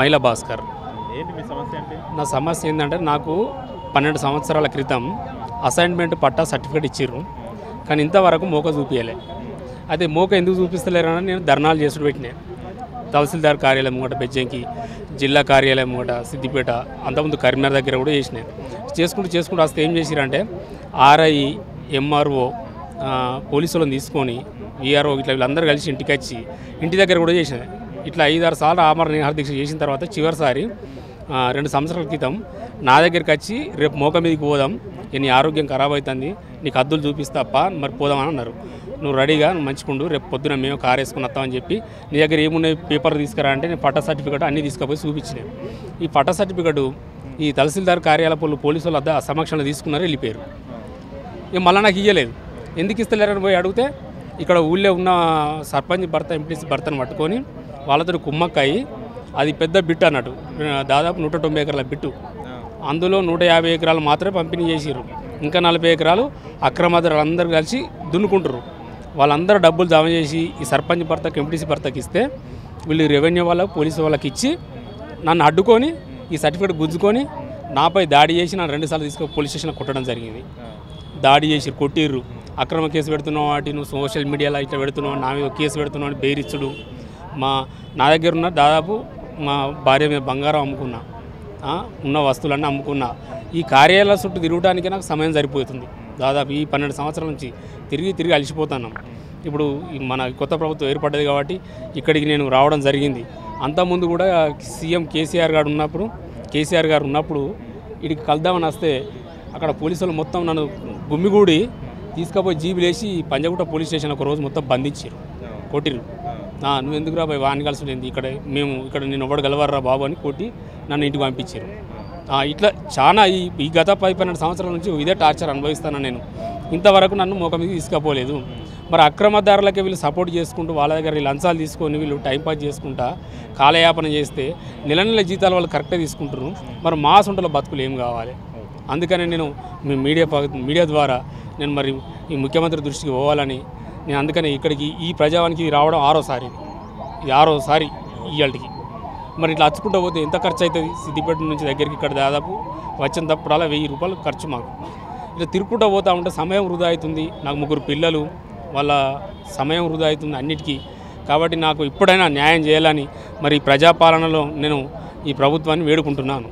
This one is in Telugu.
మైలా భాస్కర్. ఏంటి మీ సమస్య ఏంటి? నా సమస్య ఏంటంటే నాకు 12 సంవత్సరాల క్రితం అసైన్మెంట్ పట్టా సర్టిఫికేట్ ఇచ్చిర్రు, కానీ ఇంతవరకు మోక చూపించలే. అదే మోక ఎందుకు చూపిస్తలేరని నేను ధర్నాలు చేసుడు పెట్టినా. తహసీల్దార్ కార్యాలయం ముంగట బెజ్జంకి, జిల్లా కార్యాలయం ముంగట సిద్దిపేట, అంతకుముందు కరీంనగర్ దగ్గర కూడా చేసుకుంటూ వస్తే ఏం చేసిరంటే ఆర్ఐ, ఎంఆర్ఓ, పోలీసులను తీసుకొని వీఆర్ఓ ఇట్లా వీళ్ళందరూ కలిసి ఇంటికి వచ్చి ఇంటి దగ్గర కూడా చేసిన. ఇట్లా 5-6 సార్లు ఆమరణ నిరాహార దీక్ష చేసిన తర్వాత చివరిసారి 2 సంవత్సరాల క్రితం నా దగ్గరికి వచ్చి రేపు మోక మీదకి పోదాం, నీ ఆరోగ్యం ఖరాబ్ అవుతుంది, నీకు అద్దులు చూపిస్తాప్ప, మరి పోదామని అన్నారు. నువ్వు రెడీగా నువ్వు మంచిగుండు, రేపు పొద్దున మేము కారు వేసుకుని వస్తామని చెప్పి నీ దగ్గర ఏమున్నాయి పేపర్ తీసుకురా అంటే నేను పట్టా సర్టిఫికేట్ అన్నీ తీసుకుపోయి చూపించినాను. ఈ పట్టా సర్టిఫికేటు ఈ తహసీల్దార్ కార్యాలయ పోలీసు వాళ్ళు సమక్షంలో తీసుకున్నారు, వెళ్ళిపోయారు. ఇక మళ్ళీ నాకు ఇవ్వలేదు. ఎందుకు ఇస్తలేరని పోయి అడిగితే ఇక్కడ ఊళ్ళో ఉన్న సర్పంచ్ భర్త, ఎంపీసీ భర్తను పట్టుకొని వాళ్ళతో కుమ్మక్కయి అది పెద్ద బిట్టు అన్నట్టు, దాదాపు 190 ఎకరాల బిట్టు. అందులో 150 ఎకరాలు మాత్రమే పంపిణీ చేసిర్రు, ఇంకా 40 ఎకరాలు అక్రమదారులు అందరూ కలిసి దున్నుకుంటారు. వాళ్ళందరూ డబ్బులు జమ చేసి ఈ సర్పంచ్ భర్తకి, ఎంపీసీ భర్తకి ఇస్తే వీళ్ళు రెవెన్యూ వాళ్ళకు, పోలీసు వాళ్ళకి ఇచ్చి నన్ను అడ్డుకొని ఈ సర్టిఫికేట్ గుంజుకొని నాపై దాడి చేసి నన్ను 2 సార్లు తీసుకొని పోలీస్ స్టేషన్లో కొట్టడం జరిగింది. దాడి చేసి కొట్టిర్రు. అక్రమ కేసు పెడుతున్నావు, వాటి నువ్వు సోషల్ మీడియాలో ఇట్లా పెడుతున్నావు, నా మీద కేసు పెడుతున్నావు అని బెదిరించుడు. నా దగ్గర ఉన్న దాదాపు మా భార్య మీద బంగారం అమ్ముకున్నా, ఉన్న వస్తువులన్నీ అమ్ముకున్నా. ఈ కార్యాలయాల చుట్టూ తిరగడానికి నాకు సమయం సరిపోతుంది. దాదాపు ఈ 12 సంవత్సరాల నుంచి తిరిగి అలసిపోతున్నాం. ఇప్పుడు మన కొత్త ప్రభుత్వం ఏర్పడ్డది కాబట్టి ఇక్కడికి నేను రావడం జరిగింది. అంతకుముందు కూడా సీఎం కేసీఆర్ గారు ఉన్నప్పుడు ఇక్కడికి కలుద్దామని వస్తే అక్కడ పోలీసులు మొత్తం నన్ను గుమ్మిగూడి తీసుకుపోయి జీబులేసి పంజగుట్ట పోలీస్ స్టేషన్ ఒక రోజు మొత్తం బంధించారు, కొట్టిరు. నువ్వు ఎందుకు రా పోయి వాడిని కలిసి ఇక్కడ నేను ఎవడు గెలవర్రా బాబు అని కొట్టి నన్ను ఇంటికి పంపించారు. ఇట్లా చాలా ఈ గత 12 సంవత్సరాల నుంచి ఇదే టార్చర్ అనుభవిస్తాను నేను. ఇంతవరకు నన్ను మోక మీద తీసుకుపోలేదు. మరి అక్రమదారులకే వీళ్ళు సపోర్ట్ చేసుకుంటూ వాళ్ళ దగ్గర లంచాలు తీసుకొని వీళ్ళు టైంపాస్ చేసుకుంటా కాలయాపన చేస్తే నెల జీతాలు వాళ్ళు కరెక్ట్గా తీసుకుంటారు. మరి మా సొంతలో బతుకులు ఏం కావాలి? అందుకని నేను మీ మీడియా ద్వారా నేను మరి ఈ ముఖ్యమంత్రి దృష్టికి పోవాలని నేను అందుకని ఇక్కడికి ఈ ప్రజావానికి రావడం 6వ సారి. ఇది 6వ సారి ఇవాళకి. మరి ఇట్లా అచ్చుకుంటూ పోతే ఎంత ఖర్చు అవుతుంది? సిద్దిపేట నుంచి దగ్గరికి ఇక్కడ దాదాపు వచ్చిన తప్పుడల్లా 1000 రూపాయలు ఖర్చు మాకు. ఇట్లా తిరుక్కుంటూ పోతూ ఉంటే సమయం వృధా అవుతుంది. నాకు 3 పిల్లలు, వాళ్ళ సమయం వృధా అవుతుంది అన్నిటికీ. కాబట్టి నాకు ఇప్పుడైనా న్యాయం చేయాలని మరి ప్రజాపాలనలో నేను ఈ ప్రభుత్వాన్ని వేడుకుంటున్నాను.